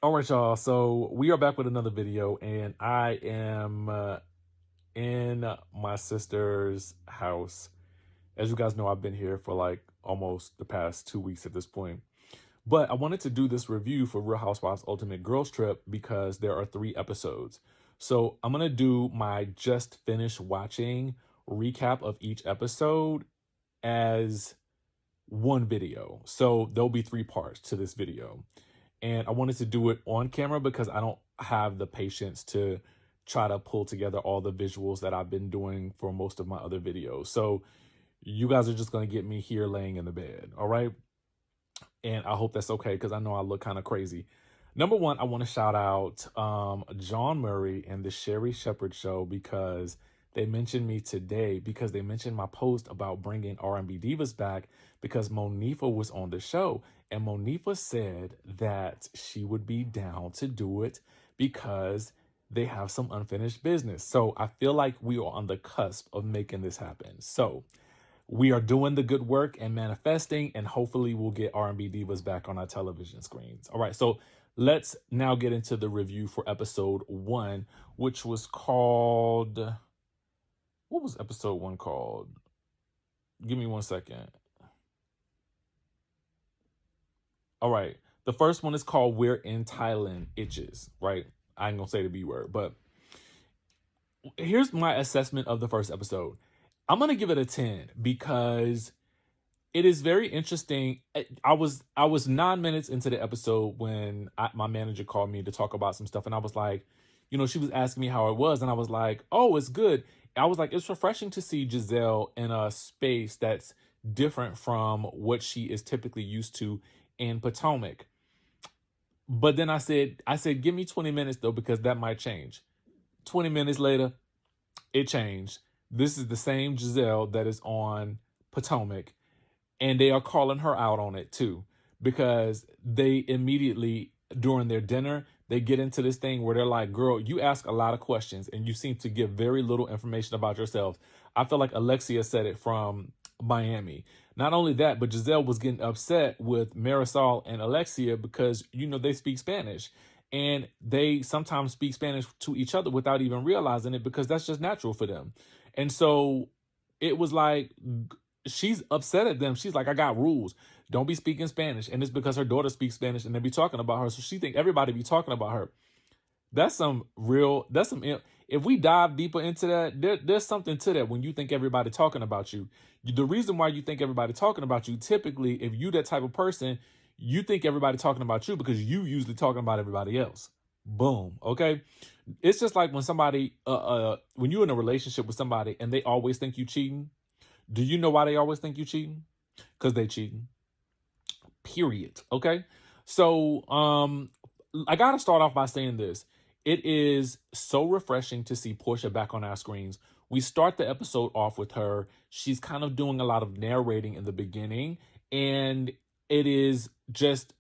All right, y'all. So we are back with another video, and I am in my sister's house. As you guys know, I've been here for like almost the past 2 weeks at this point. But I wanted to do this review for Real Housewives Ultimate Girls Trip because there are 3 episodes. So I'm going to do my just finished watching recap of each episode as one video. So there'll be 3 parts to this video. And I wanted to do it on camera because I don't have the patience to try to pull together all the visuals that I've been doing for most of my other videos. So you guys are just going to get me here laying in the bed. All right. And I hope that's okay because I know I look kind of crazy. Number one, I want to shout out John Murray and the Sherry Shepherd Show because they mentioned me today because they mentioned my post about bringing R&B Divas back because Monifa was on the show. And Monifa said that she would be down to do it because they have some unfinished business. So I feel like we are on the cusp of making this happen. So we are doing the good work and manifesting, and hopefully we'll get R&B Divas back on our television screens. All right, so let's now get into the review for episode 1, which was called... What was episode 1 called? Give me 1 second. All right, the first one is called We're in Thailand Itches, right? I ain't gonna say the B word, but here's my assessment of the first episode. I'm gonna give it a 10 because it is very interesting. I was 9 minutes into the episode when my manager called me to talk about some stuff, and I was like, she was asking me how it was, and I was like, oh, it's good. I was like, it's refreshing to see Gizelle in a space that's different from what she is typically used to in Potomac. But then I said, give me 20 minutes though, because that might change. 20 minutes later, it changed. This is the same Gizelle that is on Potomac. And they are calling her out on it too, because they immediately, during their dinner, they get into this thing where they're like, girl, you ask a lot of questions and you seem to give very little information about yourself. I feel like Alexia said it from Miami. Not only that, but Gizelle was getting upset with Marisol and Alexia because, they speak Spanish. And they sometimes speak Spanish to each other without even realizing it because that's just natural for them. And so it was like, she's upset at them. She's like, I got rules. Don't be speaking Spanish. And it's because her daughter speaks Spanish and they be talking about her. So she think everybody be talking about her. If we dive deeper into that, there's something to that when you think everybody talking about you. The reason why you think everybody talking about you, typically, if you that type of person, you think everybody talking about you because you usually talking about everybody else. Boom. Okay. It's just like when somebody, when you're in a relationship with somebody and they always think you cheating. Do you know why they always think you cheating? Because they cheating. Period. Okay. So I gotta start off by saying this. It is so refreshing to see Portia back on our screens. We start the episode off with her. She's kind of doing a lot of narrating in the beginning, and it is just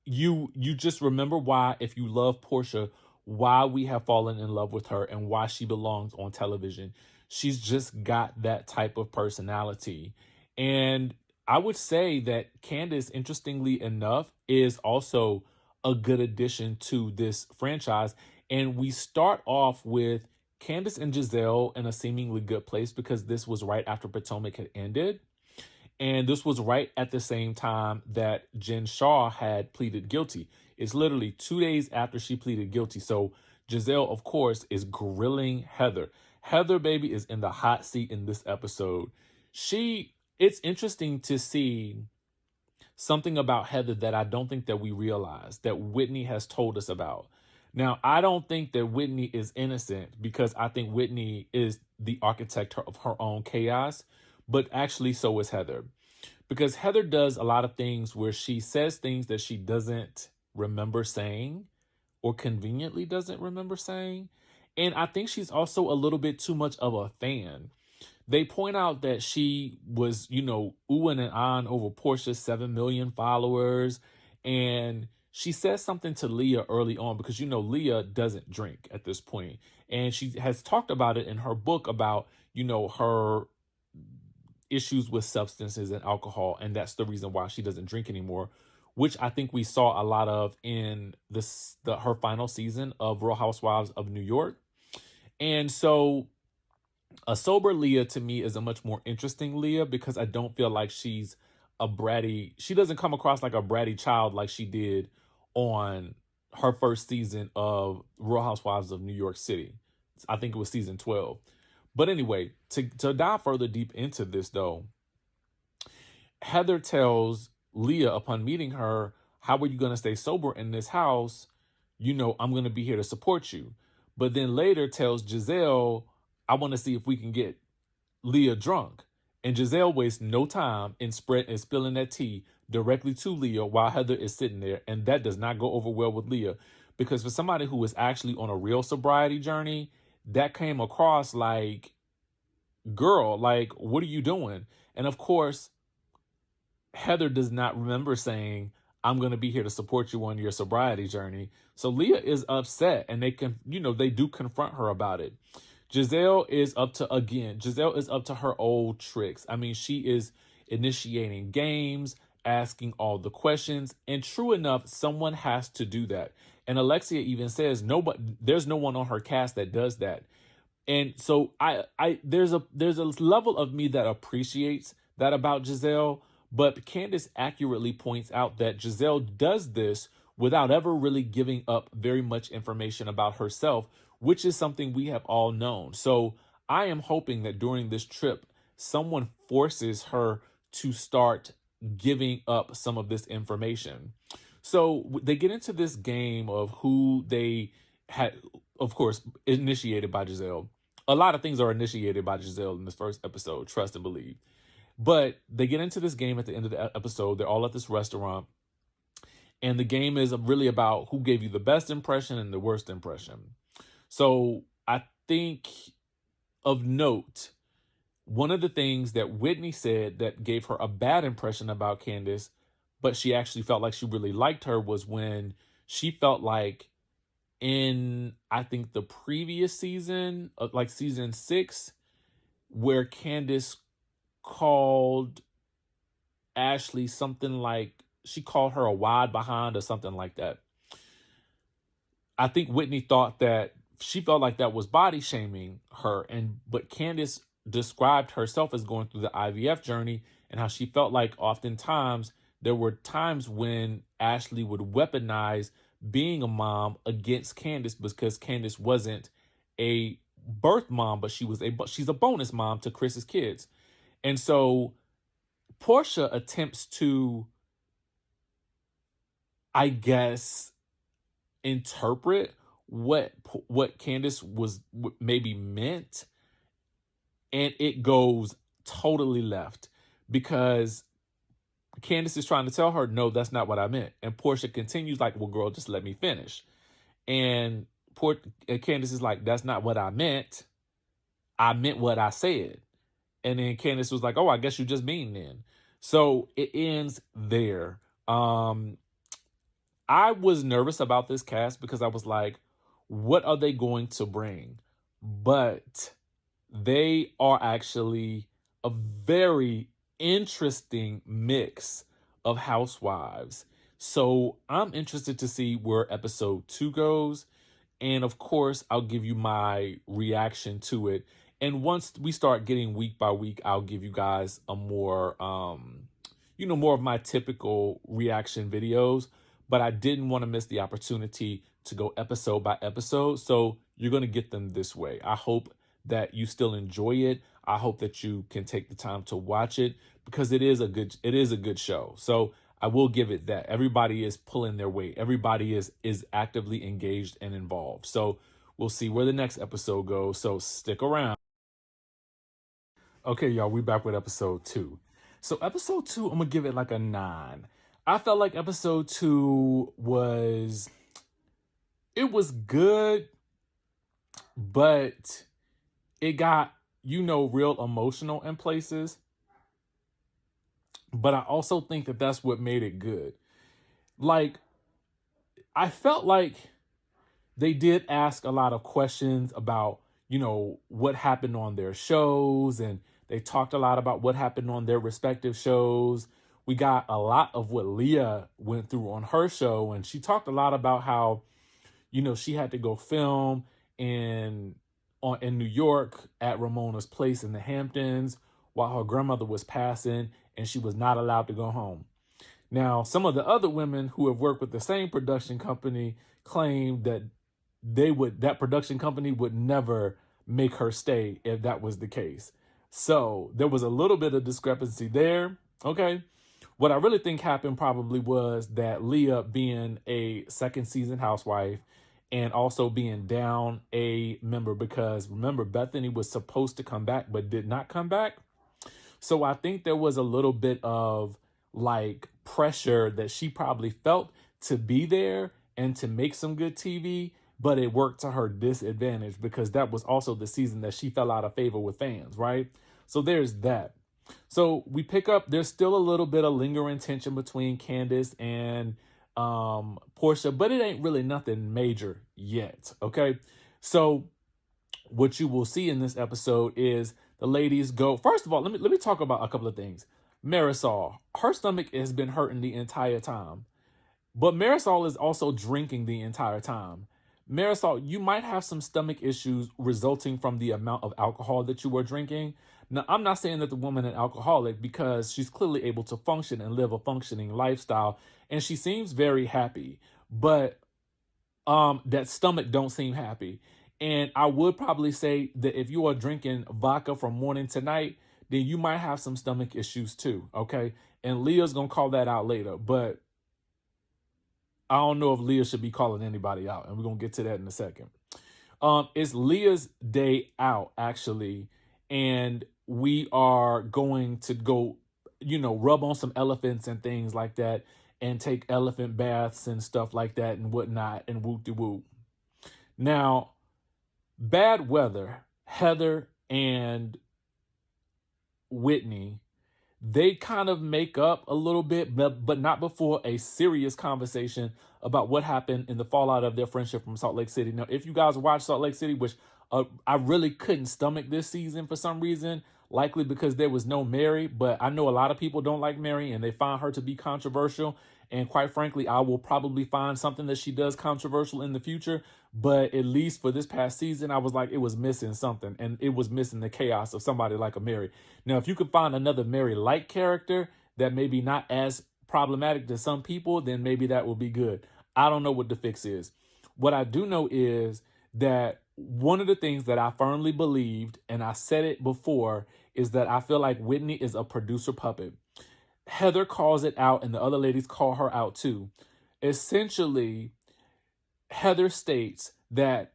you just remember why, if you love Portia, why we have fallen in love with her and why she belongs on television. She's just got that type of personality. And I would say that Candiace, interestingly enough, is also a good addition to this franchise. And we start off with Candiace and Gizelle in a seemingly good place because this was right after Potomac had ended. And this was right at the same time that Jen Shah had pleaded guilty. It's literally 2 days after she pleaded guilty. So Gizelle, of course, is grilling Heather. Heather, baby, is in the hot seat in this episode. It's interesting to see something about Heather that I don't think that we realize, that Whitney has told us about. Now, I don't think that Whitney is innocent because I think Whitney is the architect of her own chaos, but actually so is Heather. Because Heather does a lot of things where she says things that she doesn't remember saying or conveniently doesn't remember saying. And I think she's also a little bit too much of a fan. They point out that she was, oohing and ahhing over Portia's 7 million followers. And she says something to Leah early on because, Leah doesn't drink at this point. And she has talked about it in her book about, her issues with substances and alcohol. And that's the reason why she doesn't drink anymore, which I think we saw a lot of in her final season of Real Housewives of New York. And so a sober Leah to me is a much more interesting Leah, because I don't feel like she's a bratty. She doesn't come across like a bratty child like she did on her first season of Real Housewives of New York City. I think it was season 12. But anyway, to dive further deep into this though, Heather tells Leah upon meeting her, how are you going to stay sober in this house? You know, I'm going to be here to support you. But then later tells Gizelle, I want to see if we can get Leah drunk. And Gizelle wastes no time in spilling that tea directly to Leah while Heather is sitting there. And that does not go over well with Leah, because for somebody who is actually on a real sobriety journey, that came across like, girl, like, what are you doing? And of course, Heather does not remember saying, I'm going to be here to support you on your sobriety journey. So Leah is upset, and they do confront her about it. Gizelle is up to her old tricks. I mean, she is initiating games, asking all the questions, and true enough, someone has to do that. And Alexia even says, there's no one on her cast that does that. And so there's a level of me that appreciates that about Gizelle, but Candiace accurately points out that Gizelle does this without ever really giving up very much information about herself, which is something we have all known. So I am hoping that during this trip, someone forces her to start giving up some of this information. So they get into this game of who they had, of course, initiated by Gizelle. A lot of things are initiated by Gizelle in this first episode, trust and believe. But they get into this game at the end of the episode. They're all at this restaurant. And the game is really about who gave you the best impression and the worst impression. So I think of note, one of the things that Whitney said that gave her a bad impression about Candiace, but she actually felt like she really liked her, was when she felt like in, I think, the previous season, like season 6, where Candiace called Ashley something like, she called her a wide behind or something like that. I think Whitney thought that she felt like that was body shaming her, but Candiace described herself as going through the IVF journey and how she felt like oftentimes there were times when Ashley would weaponize being a mom against Candiace, because Candiace wasn't a birth mom, but she's a bonus mom to Chris's kids. And so Porsha attempts to, I guess, interpret what Candiace was maybe meant, and it goes totally left, because Candiace is trying to tell her, no, that's not what I meant. And Porsha continues like, well, girl, just let me finish. And Candiace is like, that's not what I meant. I meant what I said. And then Candiace was like, oh, I guess you just mean then. So it ends there. I was nervous about this cast because I was like, what are they going to bring? But they are actually a very interesting mix of housewives. So I'm interested to see where episode 2 goes. And of course, I'll give you my reaction to it. And once we start getting week by week, I'll give you guys a more, more of my typical reaction videos. But I didn't want to miss the opportunity to go episode by episode. So you're going to get them this way. I hope that you still enjoy it. I hope that you can take the time to watch it, because it is a good show. So I will give it that. Everybody is pulling their weight. Everybody is actively engaged and involved. So we'll see where the next episode goes. So stick around. Okay, y'all, we back with episode 2. So episode 2, I'm going to give it like a 9. I felt like episode 2 was good, but it got, real emotional in places. But I also think that that's what made it good. Like, I felt like they did ask a lot of questions about, what happened on their shows, and they talked a lot about what happened on their respective shows, we got a lot of what Leah went through on her show. And she talked a lot about how, she had to go film in New York at Ramona's place in the Hamptons while her grandmother was passing, and she was not allowed to go home. Now, some of the other women who have worked with the same production company claimed that that production company would never make her stay if that was the case. So there was a little bit of discrepancy there. Okay. What I really think happened probably was that Leah, being a second season housewife and also being down a member, because remember, Bethany was supposed to come back but did not come back. So I think there was a little bit of like pressure that she probably felt to be there and to make some good TV, but it worked to her disadvantage because that was also the season that she fell out of favor with fans, right? So there's that. So we pick up, there's still a little bit of lingering tension between Candiace and Portia, but it ain't really nothing major yet, okay? So what you will see in this episode is the ladies go, first of all, let me talk about a couple of things. Marisol, her stomach has been hurting the entire time, but Marisol is also drinking the entire time. Marisol, you might have some stomach issues resulting from the amount of alcohol that you are drinking. Now, I'm not saying that the woman is alcoholic, because she's clearly able to function and live a functioning lifestyle, and she seems very happy, but that stomach don't seem happy. And I would probably say that if you are drinking vodka from morning to night, then you might have some stomach issues too, okay? And Leah's going to call that out later, but I don't know if Leah should be calling anybody out, and we're going to get to that in a second. It's Leah's day out, actually, and we are going to go, rub on some elephants and things like that, and take elephant baths and stuff like that and whatnot, and whoop-de-whoop. Now, bad weather, Heather and Whitney, they kind of make up a little bit, but not before a serious conversation about what happened in the fallout of their friendship from Salt Lake City. Now, if you guys watch Salt Lake City, which I really couldn't stomach this season for some reason, likely because there was no Mary, but I know a lot of people don't like Mary and they find her to be controversial. And quite frankly, I will probably find something that she does controversial in the future. But at least for this past season, I was like, it was missing something. And it was missing the chaos of somebody like a Mary. Now, if you could find another Mary-like character that maybe not as problematic to some people, then maybe that will be good. I don't know what the fix is. What I do know is that one of the things that I firmly believed, and I said it before, is that I feel like Whitney is a producer puppet. Heather calls it out, and the other ladies call her out too. Essentially, Heather states that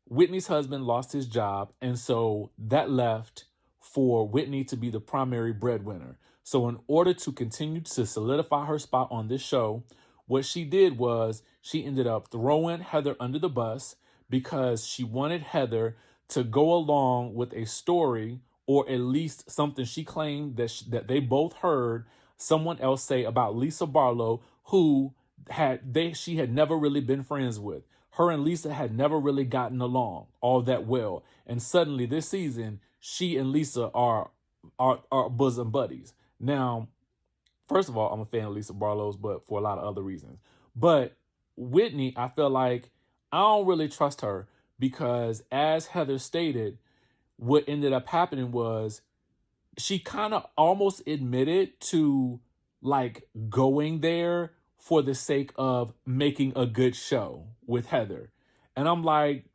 Whitney's husband lost his job, and so that left for Whitney to be the primary breadwinner. So in order to continue to solidify her spot on this show, what she did was she ended up throwing Heather under the bus because she wanted Heather to go along with a story, or at least something she claimed that they both heard someone else say about Lisa Barlow, who she had never really been friends with. Her and Lisa had never really gotten along all that well. And suddenly this season, she and Lisa are bosom buddies. Now, first of all, I'm a fan of Lisa Barlow's, but for a lot of other reasons. But Whitney, I feel like I don't really trust her because, as Heather stated, what ended up happening was she kind of almost admitted to like going there for the sake of making a good show with Heather. And I'm like,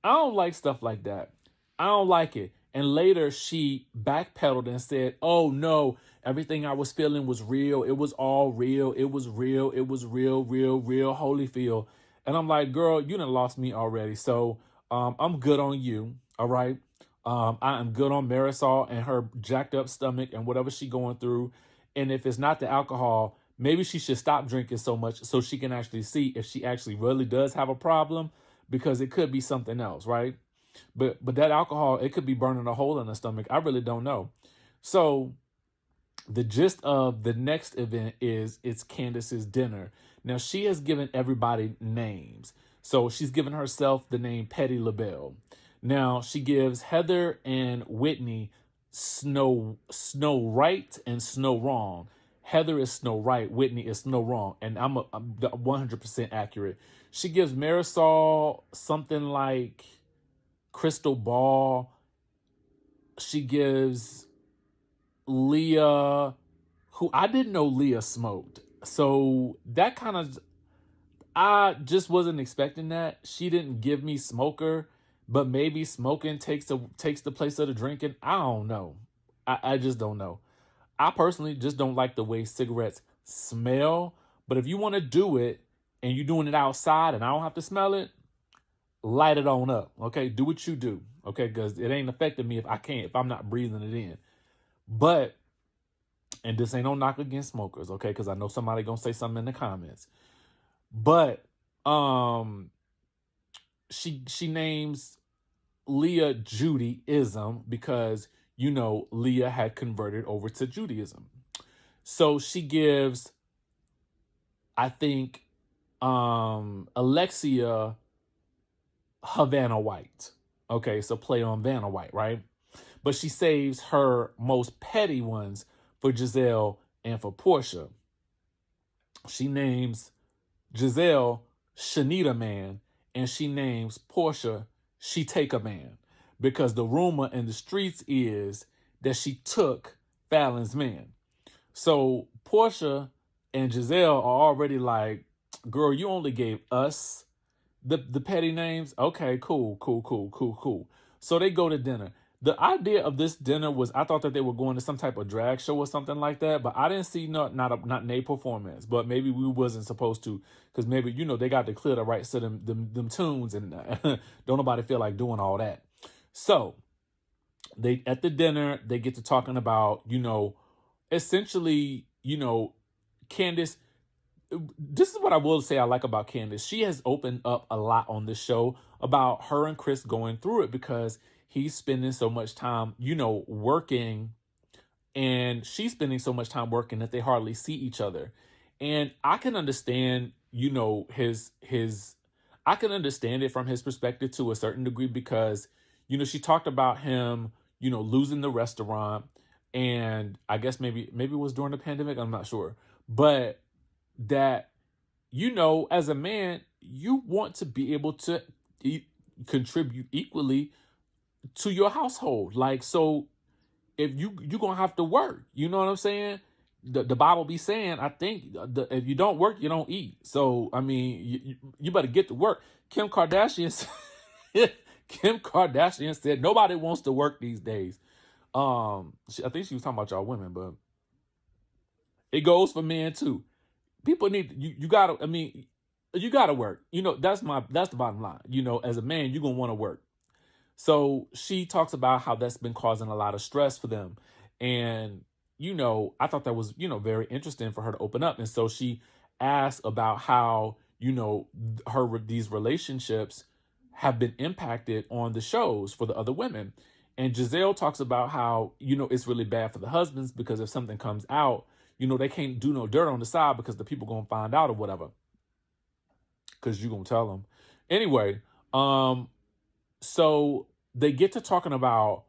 I don't like stuff like that. I don't like it. And later she backpedaled and said, oh no, everything I was feeling was real. It was all real. It was real. It was real, Holyfield. And I'm like, girl, you done lost me already. So I'm good on you. All right. I am good on Marisol and her jacked up stomach and whatever she going through. And if it's not the alcohol, maybe she should stop drinking so much so she can actually see if she actually really does have a problem, because it could be something else, right? But that alcohol, it could be burning a hole in the stomach. I really don't know. So the gist of the next event is it's Candiace's dinner. Now, she has given everybody names. So she's given herself the name Patti LaBelle. Now, she gives Heather and Whitney Snow Right and Snow Wrong. Heather is Snow Right, Whitney is Snow Wrong, and I'm 100% accurate. She gives Marisol something like Crystal Ball. She gives Leah, who I didn't know Leah smoked. So that kind of, I just wasn't expecting that. She didn't give me smoker, but maybe smoking takes the place of the drinking. I don't know. I just don't know. I personally just don't like the way cigarettes smell. But if you want to do it and you're doing it outside and I don't have to smell it, light it on up. Okay, do what you do. Okay, because it ain't affecting me if I'm not breathing it in. But, and this ain't no knock against smokers, okay? Because I know somebody gonna say something in the comments. But she names Leah Judaism because, you know, Leah had converted over to Judaism. So she gives, I think, Alexia Havana White. Okay, so play on Vanna White, right? But she saves her most petty ones for Gizelle and for Porsha. She names Gizelle Shanita Man, and she names Porsha She Take a Man, because the rumor in the streets is that she took Fallon's man. So Porsha and Gizelle are already like, girl, you only gave us the petty names. Okay, cool. So they go to dinner. The idea of this dinner was, I thought that they were going to some type of drag show or something like that, but I didn't see not a performance. But maybe we wasn't supposed to, because maybe, you know, they got to clear the rights to them tunes, and don't nobody feel like doing all that. So they, at the dinner, they get to talking about, you know, essentially, you know, Candiace. This is what I will say I like about Candiace. She has opened up a lot on this show about her and Chris going through it, because he's spending so much time, you know, working, and she's spending so much time working that they hardly see each other. And I can understand, you know, I can understand it from his perspective to a certain degree, because, you know, she talked about him, you know, losing the restaurant, and I guess maybe it was during the pandemic, I'm not sure. But that, you know, as a man, you want to be able to contribute equally to your household. Like, so if you're gonna have to work, you know what I'm saying? The Bible be saying, I think, if you don't work, you don't eat. So, I mean, you better get to work. Kim Kardashian said nobody wants to work these days. I think she was talking about y'all women, but it goes for men too. People need, you gotta, I mean, you gotta work. You know, that's the bottom line. You know, as a man, you're gonna want to work. So she talks about how that's been causing a lot of stress for them. And, you know, I thought that was, you know, very interesting for her to open up. And so she asked about how, you know, these relationships have been impacted on the shows for the other women. And Gizelle talks about how, you know, it's really bad for the husbands, because if something comes out, you know, they can't do no dirt on the side, because the people gonna find out or whatever, because you gonna tell them. Anyway, so they get to talking about,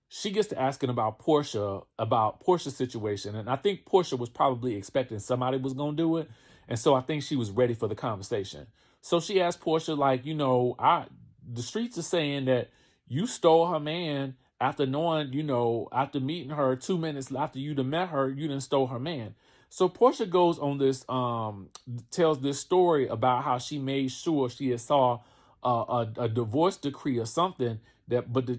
she gets to asking about Portia's situation. And I think Portia was probably expecting somebody was going to do it. And so I think she was ready for the conversation. So she asked Portia, like, you know, the streets are saying that you stole her man after knowing, you know, after meeting her 2 minutes after you'd met her, you done stole her man. So Portia goes on this, tells this story about how she made sure she had saw a divorce decree or something, that, but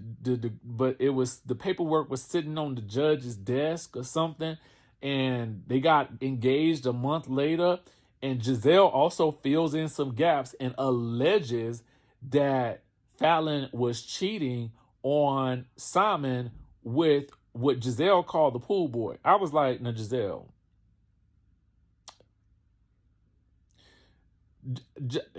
but it was, the paperwork was sitting on the judge's desk or something, and they got engaged a month later. And Gizelle also fills in some gaps and alleges that Fallon was cheating on Simon with what Gizelle called the pool boy. I was like, no, Gizelle,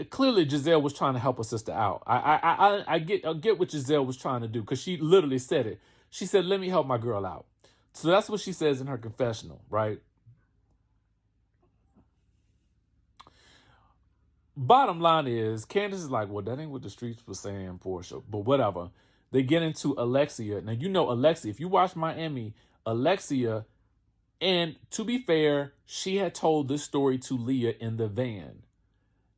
clearly Gizelle was trying to help her sister out. I get what Gizelle was trying to do, because she literally said it. She said, let me help my girl out. So that's what she says in her confessional, right? Bottom line is, Candiace is like, well, that ain't what the streets were saying, Portia, but whatever. They get into Alexia. Now, you know, Alexia, if you watch Miami, Alexia And to be fair, she had told this story to Leah in the van.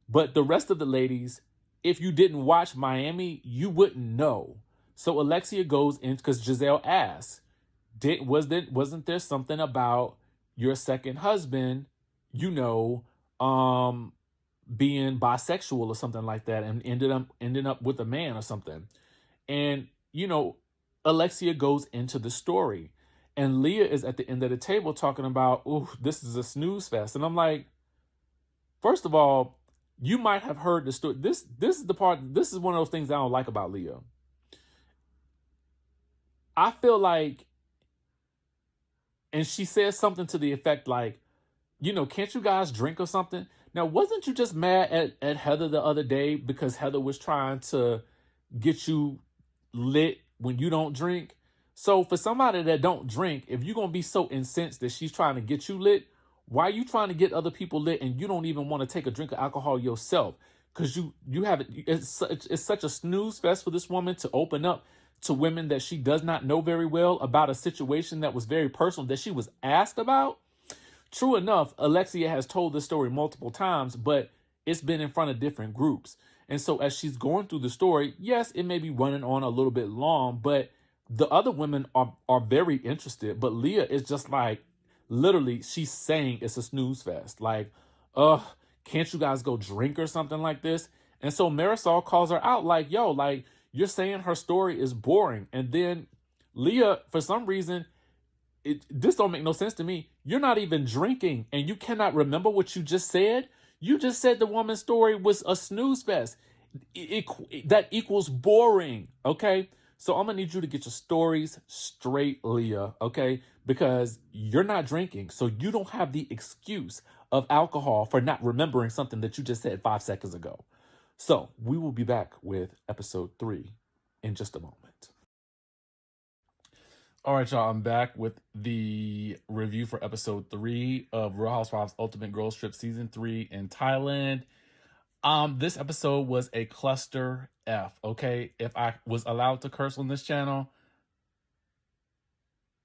But the rest of the ladies, if you didn't watch Miami, you wouldn't know. So Alexia goes in because Gizelle asks, wasn't there something about your second husband, being bisexual or something like that, and ending up with a man or something? And Alexia goes into the story, and Leah is at the end of the table talking about, "Ooh, this is a snooze fest." And I'm like, first of all, you might have heard the story. This is the part. This is one of those things I don't like about Leah. I feel like, and she says something to the effect like, can't you guys drink or something? Now, wasn't you just mad at Heather the other day because Heather was trying to get you lit when you don't drink? So for somebody that don't drink, if you're going to be so incensed that she's trying to get you lit, why are you trying to get other people lit and you don't even want to take a drink of alcohol yourself? Because you have it. It's such a snooze fest for this woman to open up to women that she does not know very well about a situation that was very personal that she was asked about. True enough, Alexia has told this story multiple times, but it's been in front of different groups. And so as she's going through the story, yes, it may be running on a little bit long, but the other women are very interested. But Leah is just like, literally, she's saying it's a snooze fest. Like, can't you guys go drink or something like this? And so Marisol calls her out like, yo, like, you're saying her story is boring. And then Leah, for some reason, this don't make no sense to me. You're not even drinking and you cannot remember what you just said. You just said the woman's story was a snooze fest. That equals boring, okay? So I'm going to need you to get your stories straight, Leah, okay? Because you're not drinking, so you don't have the excuse of alcohol for not remembering something that you just said 5 seconds ago. So we will be back with episode 3 in just a moment. All right, y'all, I'm back with the review for episode 3 of Real Housewives Ultimate Girls Trip Season 3 in Thailand. This episode was a cluster F, okay? If I was allowed to curse on this channel,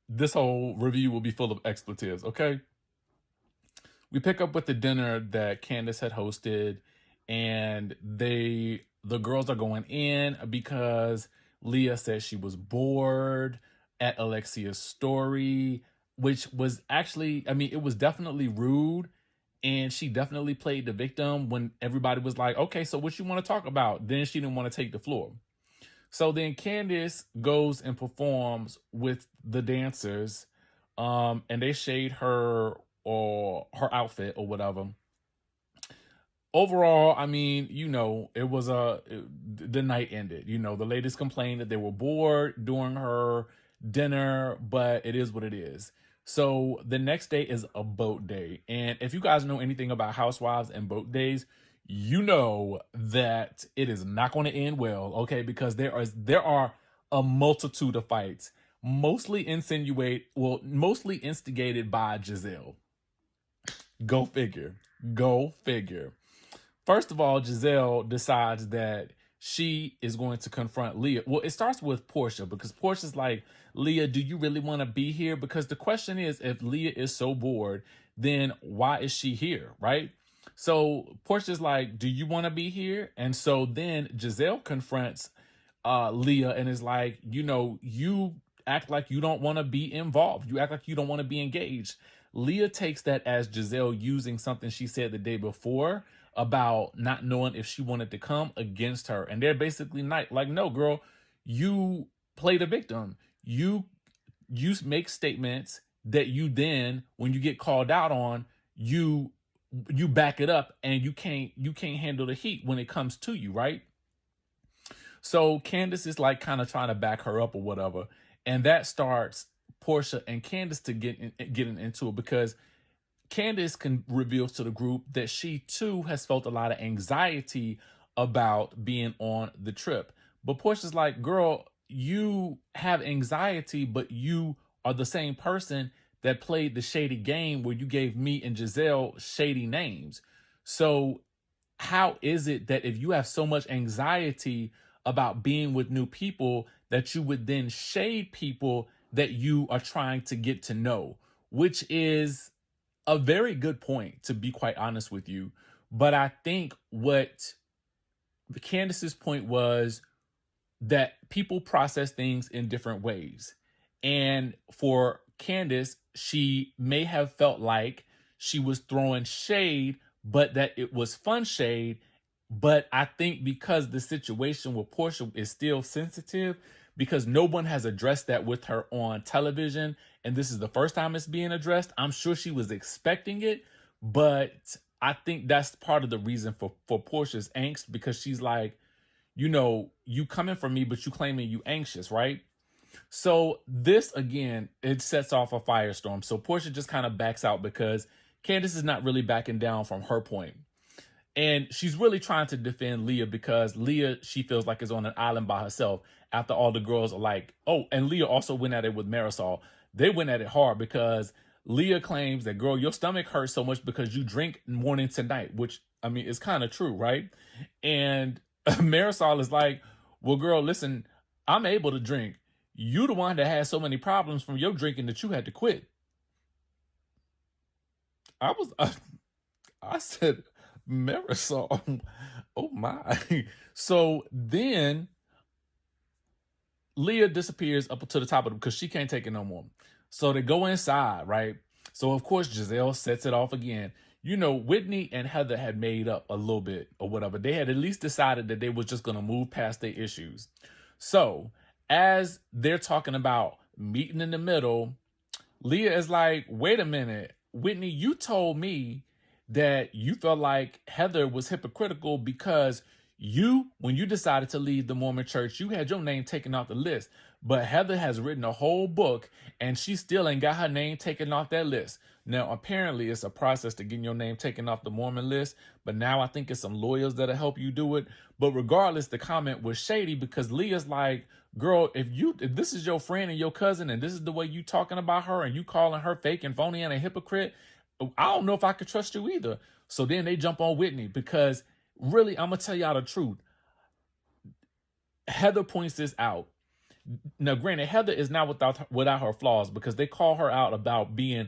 this whole review will be full of expletives, okay? We pick up with the dinner that Candiace had hosted, and the girls are going in because Leah says she was bored at Alexia's story, which was actually, it was definitely rude. And she definitely played the victim when everybody was like, okay, so what you want to talk about? Then she didn't want to take the floor. So then Candiace goes and performs with the dancers, and they shade her or her outfit or whatever. Overall, it was the night ended. The ladies complained that they were bored during her dinner, but it is what it is. So the next day is a boat day. And if you guys know anything about housewives and boat days, you know that it is not going to end well, okay? Because there are a multitude of fights, mostly instigated by Gizelle. Go figure. First of all, Gizelle decides that she is going to confront Leah. Well, it starts with Porsha because Portia's like, Leah, do you really want to be here? Because the question is, if Leah is so bored, then why is she here, right? So Portia's like, do you want to be here? And so then Gizelle confronts Leah and is like, you act like you don't want to be involved. You act like you don't want to be engaged. Leah takes that as Gizelle using something she said the day before about not knowing if she wanted to come against her. And they're basically like, no, girl, you play the victim. You make statements that you then, when you get called out on, you back it up, and you can't handle the heat when it comes to you, right? So Candiace is like kind of trying to back her up or whatever. And that starts Porsha and Candiace to getting into it, because Candiace reveals to the group that she too has felt a lot of anxiety about being on the trip. But Portia's like, girl, you have anxiety, but you are the same person that played the shady game where you gave me and Gizelle shady names. So how is it that if you have so much anxiety about being with new people that you would then shade people that you are trying to get to know? which is a very good point, to be quite honest with you. But I think what Candace's point was that people process things in different ways. And for Candace, she may have felt like she was throwing shade, but that it was fun shade. But I think because the situation with Portia is still sensitive, because no one has addressed that with her on television, and this is the first time it's being addressed, I'm sure she was expecting it, but I think that's part of the reason for Portia's angst, because she's like, you know, you coming for me, but you claiming you anxious, right? So this, again, it sets off a firestorm. So Portia just kind of backs out because Candace is not really backing down from her point. And she's really trying to defend Leah because Leah, she feels like, is on an island by herself after all the girls are like, oh, and Leah also went at it with Marisol. They went at it hard because Leah claims that, girl, your stomach hurts so much because you drink morning to night, which, I mean, is kind of true, right? And Marisol is like, well, girl, listen, I'm able to drink. You the one that had so many problems from your drinking that you had to quit. I said, Marisol, oh my. So then Leah disappears up to the top of them because she can't take it no more. So they go inside, right? So of course Gizelle sets it off again. You know, Whitney and Heather had made up a little bit or whatever. They had at least decided that they was just going to move past their issues. So as they're talking about meeting in the middle, Leah is like, wait a minute, Whitney, you told me that you felt like Heather was hypocritical because you, when you decided to leave the Mormon church, you had your name taken off the list. But Heather has written a whole book and she still ain't got her name taken off that list. Now, apparently it's a process to getting your name taken off the Mormon list, but now I think it's some lawyers that'll help you do it. But regardless, the comment was shady because Leah's like, girl, if this is your friend and your cousin and this is the way you talking about her and you calling her fake and phony and a hypocrite, I don't know if I could trust you either. So then they jump on Whitney because really, I'm going to tell y'all the truth. Heather points this out. Now, granted, Heather is not without her flaws because they call her out about being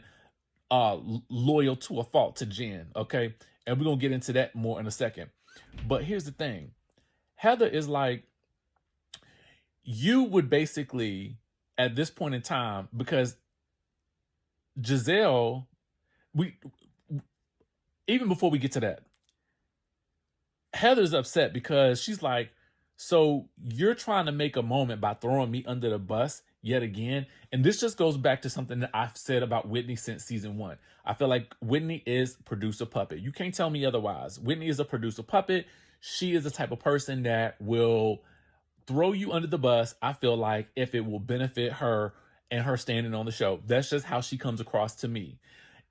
loyal to a fault to Jen, okay? And we're going to get into that more in a second. But here's the thing. Heather is like, you would basically, at this point in time, because Gizelle, even before we get to that, Heather's upset because she's like, so you're trying to make a moment by throwing me under the bus yet again. And this just goes back to something that I've said about Whitney since season 1. I feel like Whitney is producer puppet. You can't tell me otherwise. Whitney is a producer puppet. She is the type of person that will throw you under the bus, I feel like, if it will benefit her and her standing on the show. That's just how she comes across to me.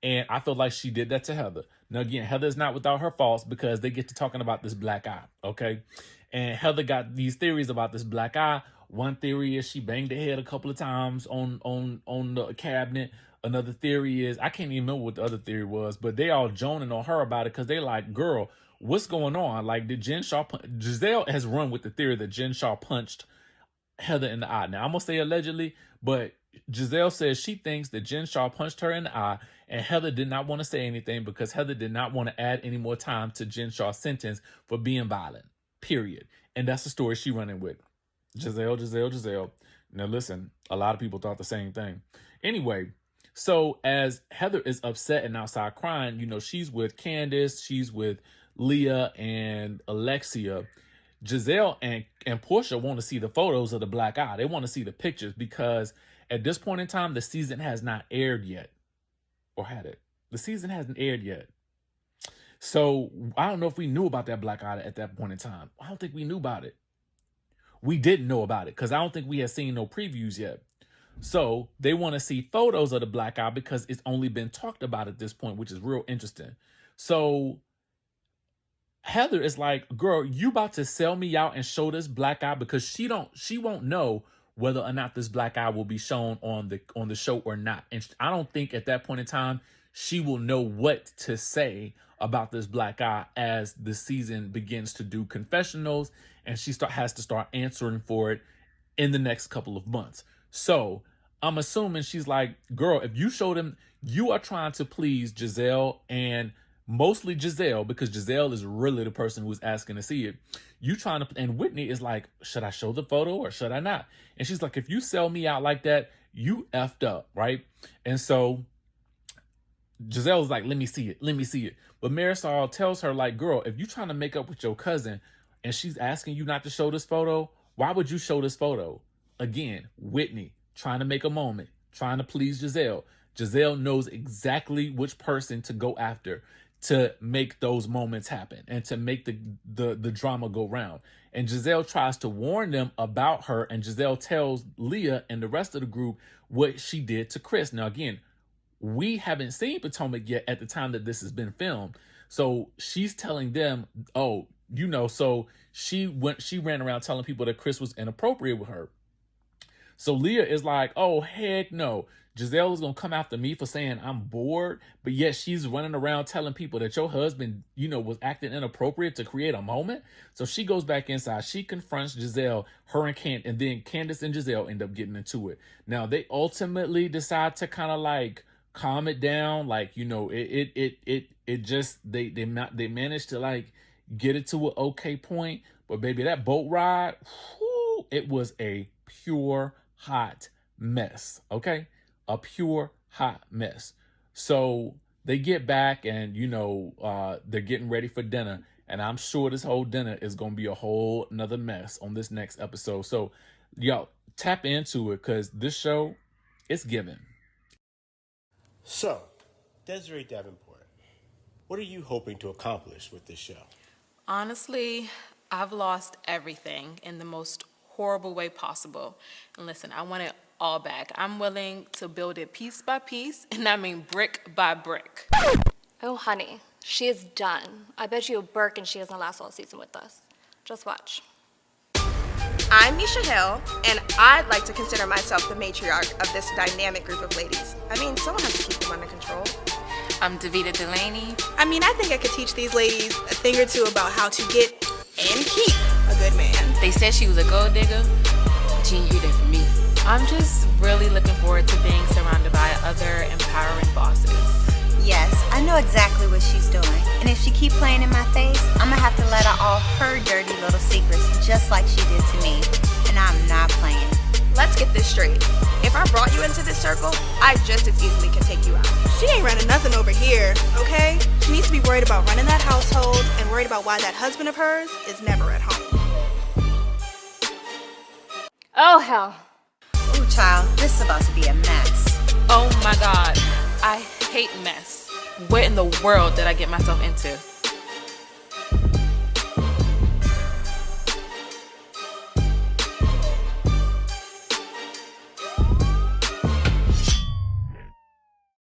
And I feel like she did that to Heather. Now, again, Heather is not without her faults because they get to talking about this black eye, okay? And Heather got these theories about this black eye. One theory is she banged her head a couple of times on the cabinet. Another theory is, I can't even remember what the other theory was, but they all joning on her about it because they like, girl, what's going on? Like, did Jen Shaw... Gizelle has run with the theory that Jen Shaw punched Heather in the eye. Now, I'm going to say allegedly, but Gizelle says she thinks that Jen Shaw punched her in the eye, and Heather did not want to say anything because Heather did not want to add any more time to Jen Shaw's sentence for being violent, period. And that's the story she running with. Gizelle. Now, listen, a lot of people thought the same thing. Anyway, so as Heather is upset and outside crying, you know, she's with Candace, she's with Leah and Alexia. Gizelle and Portia want to see the photos of the black eye. They want to see the pictures because at this point in time, the season has not aired yet. Or had it? The season hasn't aired yet. So I don't know if we knew about that black eye at that point in time. I don't think we knew about it. We didn't know about it because I don't think we had seen no previews yet. So they want to see photos of the black eye because it's only been talked about at this point, which is real interesting. So Heather is like, girl, you about to sell me out and show this black eye because she won't know whether or not this black eye will be shown on the show or not. And I don't think at that point in time, she will know what to say about this black eye as the season begins to do confessionals and she has to start answering for it in the next couple of months. So I'm assuming she's like, girl, if you show them, you are trying to please Gizelle, and mostly Gizelle, because Gizelle is really the person who's asking to see it. You trying to, and Whitney is like, should I show the photo or should I not? And she's like, if you sell me out like that, you effed up, right? And so Gizelle's like, let me see it, let me see it. But Marisol tells her, like, girl, if you trying to make up with your cousin and she's asking you not to show this photo, why would you show this photo? Again, Whitney trying to make a moment, trying to please Gizelle. Gizelle knows exactly which person to go after to make those moments happen and to make the drama go round. And Gizelle tries to warn them about her, and Gizelle tells Leah and the rest of the group what she did to Chris. Now, again, we haven't seen Potomac yet at the time that this has been filmed. So she's telling them, oh, you know, so she ran around telling people that Chris was inappropriate with her. So Leah is like, oh, heck no. Gizelle is going to come after me for saying I'm bored, but yet she's running around telling people that your husband, you know, was acting inappropriate to create a moment. So she goes back inside. She confronts Gizelle, her and then Candace and Gizelle end up getting into it. Now, they ultimately decide to kind of like calm it down. Like, you know, it just, they managed to like get it to an okay point. But baby, that boat ride, whew, it was a pure hot mess. Okay. A pure hot mess. So they get back and, you know, they're getting ready for dinner. And I'm sure this whole dinner is going to be a whole nother mess on this next episode. So, y'all, tap into it because this show, it's giving. So, Desiree Davenport, what are you hoping to accomplish with this show? Honestly, I've lost everything in the most horrible way possible. And listen, I want it all back. I'm willing to build it piece by piece, and I mean brick by brick. Oh, honey, she is done. I bet you a Birkin she doesn't last all season with us. Just watch. I'm Misha Hill, and I'd like to consider myself the matriarch of this dynamic group of ladies. I mean, someone has to keep them under control. I'm Davita Delaney. I mean, I think I could teach these ladies a thing or two about how to get and keep a good man. They said she was a gold digger. Gene, you're there for me. I'm just really looking forward to being surrounded by other empowering bosses. Yes, I know exactly what she's doing. And if she keep playing in my face, I'm gonna have to let her off her dirty little secrets just like she did to me. And I'm not playing. Let's get this straight. If I brought you into this circle, I just as easily can take you out. She ain't running nothing over here, okay? She needs to be worried about running that household and worried about why that husband of hers is never at home. Oh, hell. Ooh, child, this is about to be a mess. Oh my God, I hate mess. What in the world did I get myself into?